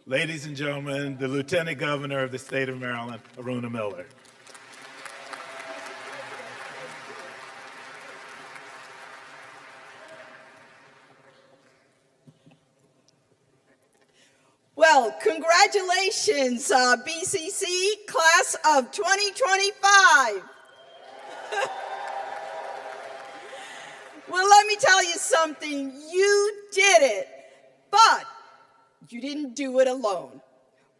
Ladies and gentlemen, the Lieutenant Governor of the state of Maryland, Aruna Miller. Well, congratulations, BCC class of 2025. Well, let me tell you something. You did it, but you didn't do it alone.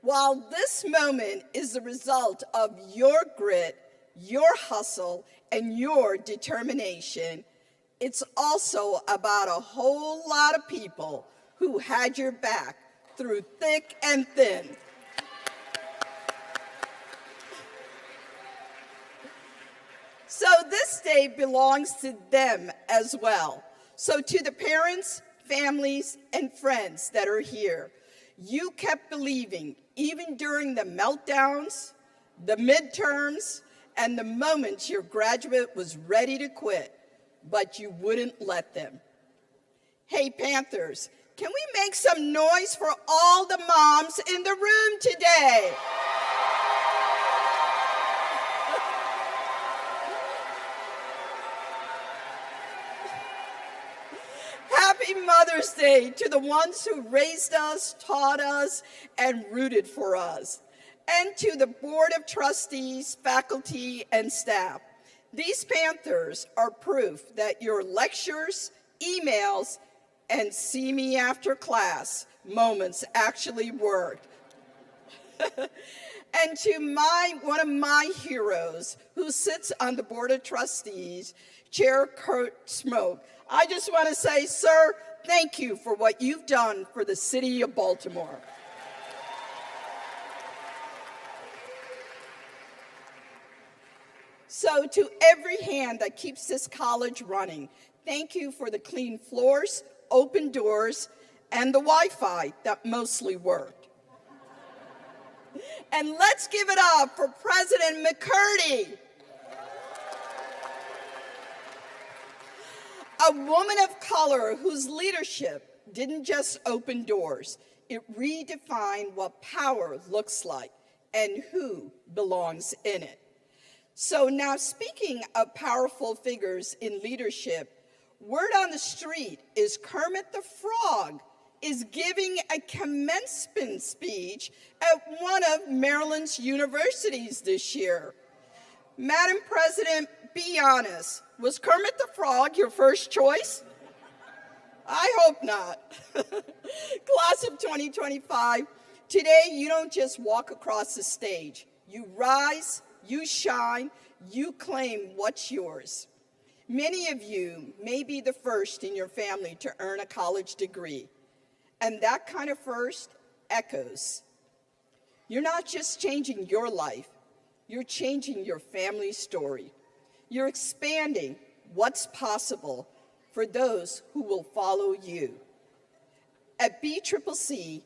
While this moment is the result of your grit, your hustle, and your determination, it's also about a whole lot of people who had your back through thick and thin. So this day belongs to them as well. So to the parents, families, and friends that are here, you kept believing even during the meltdowns, the midterms, and the moments your graduate was ready to quit, but you wouldn't let them. Hey, Panthers, can we make some noise for all the moms in the room today? Happy Mother's Day to the ones who raised us, taught us, and rooted for us. And to the Board of Trustees, faculty, and staff. These Panthers are proof that your lectures, emails, and see me after class moments actually worked. And to one of my heroes who sits on the Board of Trustees, Chair Kurt Smoke, I just want to say, sir, thank you for what you've done for the city of Baltimore. So to every hand that keeps this college running, thank you for the clean floors, open doors, and the Wi-Fi that mostly worked. And let's give it up for President McCurdy. A woman of color whose leadership didn't just open doors, it redefined what power looks like and who belongs in it. So now, speaking of powerful figures in leadership, word on the street is Kermit the Frog is giving a commencement speech at one of Maryland's universities this year. Madam President, be honest, was Kermit the Frog your first choice? I hope not. Class of 2025, today you don't just walk across the stage. You rise, you shine, you claim what's yours. Many of you may be the first in your family to earn a college degree, and that kind of first echoes. You're not just changing your life, you're changing your family's story. You're expanding what's possible for those who will follow you. At BCCC,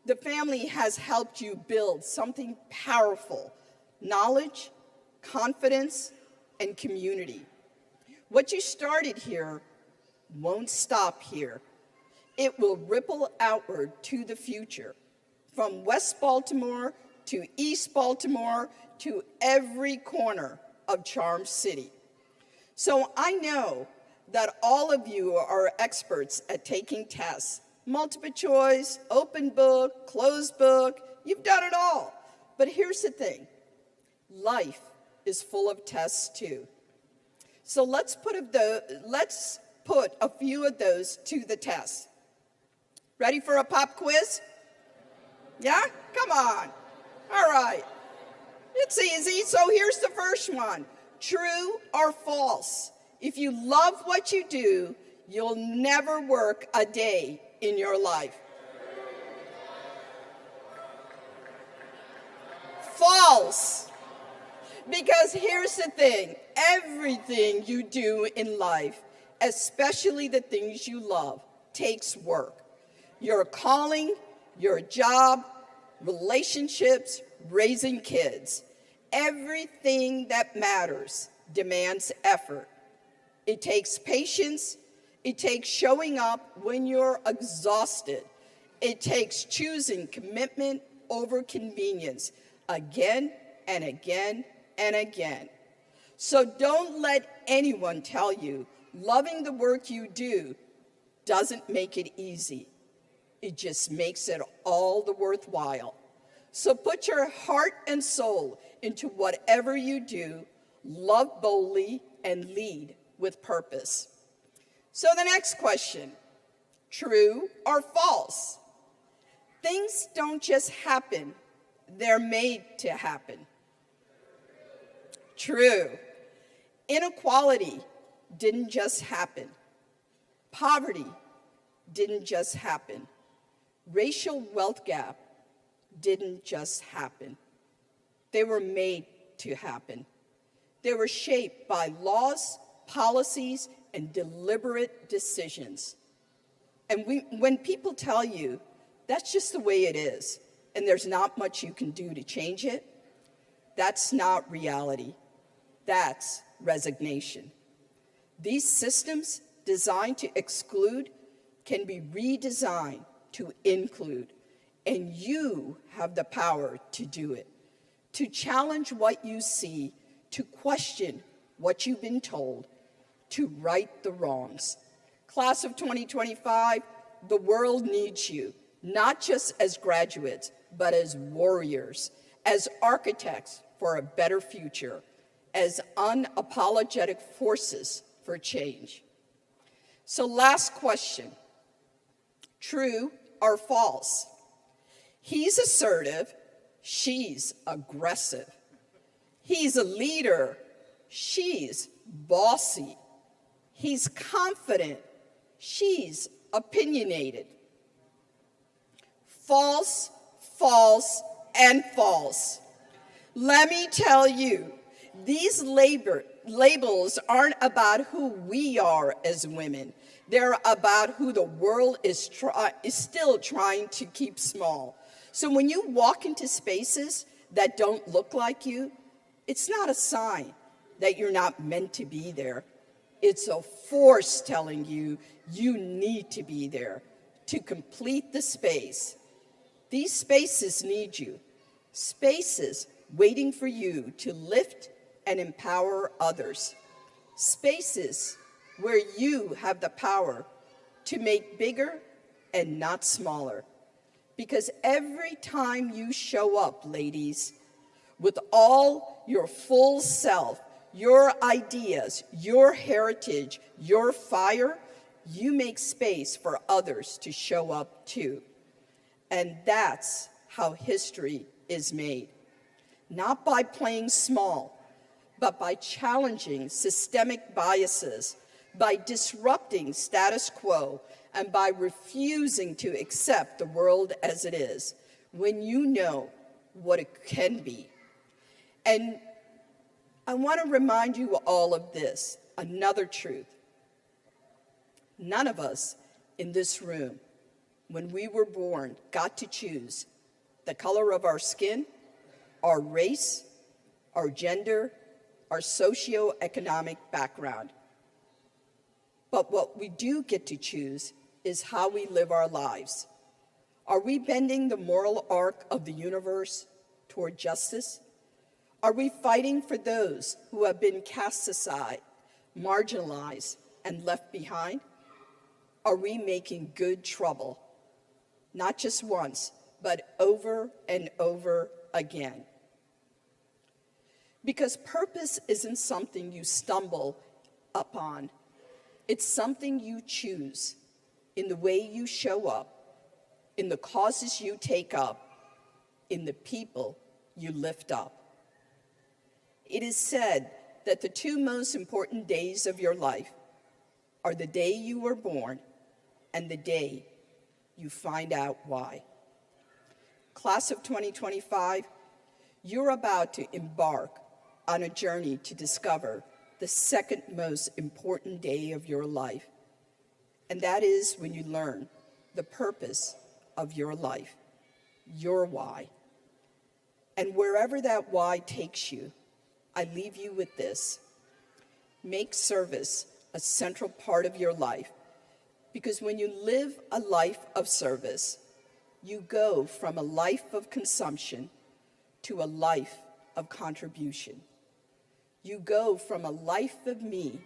the family has helped you build something powerful: knowledge, confidence, and community. What you started here won't stop here. It will ripple outward to the future, from West Baltimore to East Baltimore to every corner of Charm City. So I know that all of you are experts at taking tests, multiple choice, open book, closed book, you've done it all. But here's the thing, life is full of tests too. So let's put a few of those to the test. Ready for a pop quiz? Yeah? Come on. All right. It's easy, so here's the first one. True or false? If you love what you do, you'll never work a day in your life. False. Because here's the thing, everything you do in life, especially the things you love, takes work. Your calling, your job, relationships, raising kids. Everything that matters demands effort. It takes patience. It takes showing up when you're exhausted. It takes choosing commitment over convenience again and again and again. So don't let anyone tell you loving the work you do doesn't make it easy. It just makes it all the worthwhile. So put your heart and soul into whatever you do, love boldly, and lead with purpose. So the next question, true or false? Things don't just happen, they're made to happen. True. Inequality didn't just happen. Poverty didn't just happen. Racial wealth gap didn't just happen. They were made to happen. They were shaped by laws, policies, and deliberate decisions. And when people tell you that's just the way it is, and there's not much you can do to change it, that's not reality. That's resignation. These systems designed to exclude can be redesigned to include, and you have the power to do it, to challenge what you see, to question what you've been told, to right the wrongs. Class of 2025, the world needs you, not just as graduates, but as warriors, as architects for a better future, as unapologetic forces for change. So last question, true or false? He's assertive, she's aggressive. He's a leader, she's bossy. He's confident, she's opinionated. False, false, and false. Let me tell you, these labels aren't about who we are as women. They're about who the world is still trying to keep small. So when you walk into spaces that don't look like you, it's not a sign that you're not meant to be there. It's a force telling you you need to be there to complete the space. These spaces need you, spaces waiting for you to lift and empower others, spaces where you have the power to make bigger and not smaller. Because every time you show up, ladies, with all your full self, your ideas, your heritage, your fire, you make space for others to show up too. And that's how history is made. Not by playing small, but by challenging systemic biases, by disrupting status quo, and by refusing to accept the world as it is, when you know what it can be. And I want to remind you all of this, another truth. None of us in this room, when we were born, got to choose the color of our skin, our race, our gender, our socioeconomic background. But what we do get to choose is how we live our lives. Are we bending the moral arc of the universe toward justice? Are we fighting for those who have been cast aside, marginalized, and left behind? Are we making good trouble? Not just once, but over and over again. Because purpose isn't something you stumble upon. It's something you choose in the way you show up, in the causes you take up, in the people you lift up. It is said that the two most important days of your life are the day you were born and the day you find out why. Class of 2025, you're about to embark on a journey to discover the second most important day of your life. And that is when you learn the purpose of your life, your why. And wherever that why takes you, I leave you with this. Make service a central part of your life, because when you live a life of service, You go from a life of consumption to a life of contribution. You go from a life of me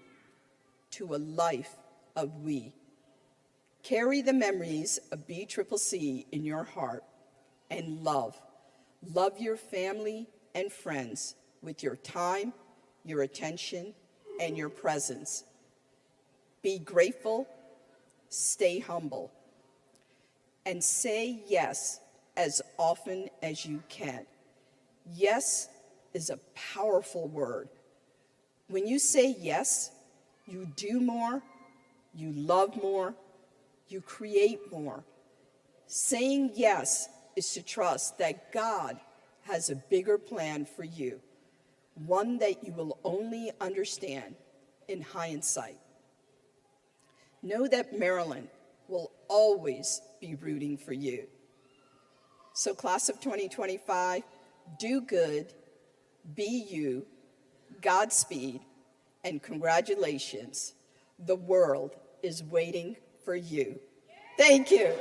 to a life of we. Carry the memories of BCCC in your heart and love. Love your family and friends with your time, your attention, and your presence. Be grateful, stay humble, and say yes as often as you can. Yes is a powerful word. When you say yes, you do more, you love more, you create more. Saying yes is to trust that God has a bigger plan for you, one that you will only understand in hindsight. Know that Maryland will always be rooting for you. So class of 2025, do good, be you, Godspeed, and congratulations. The world is waiting for you. Thank you.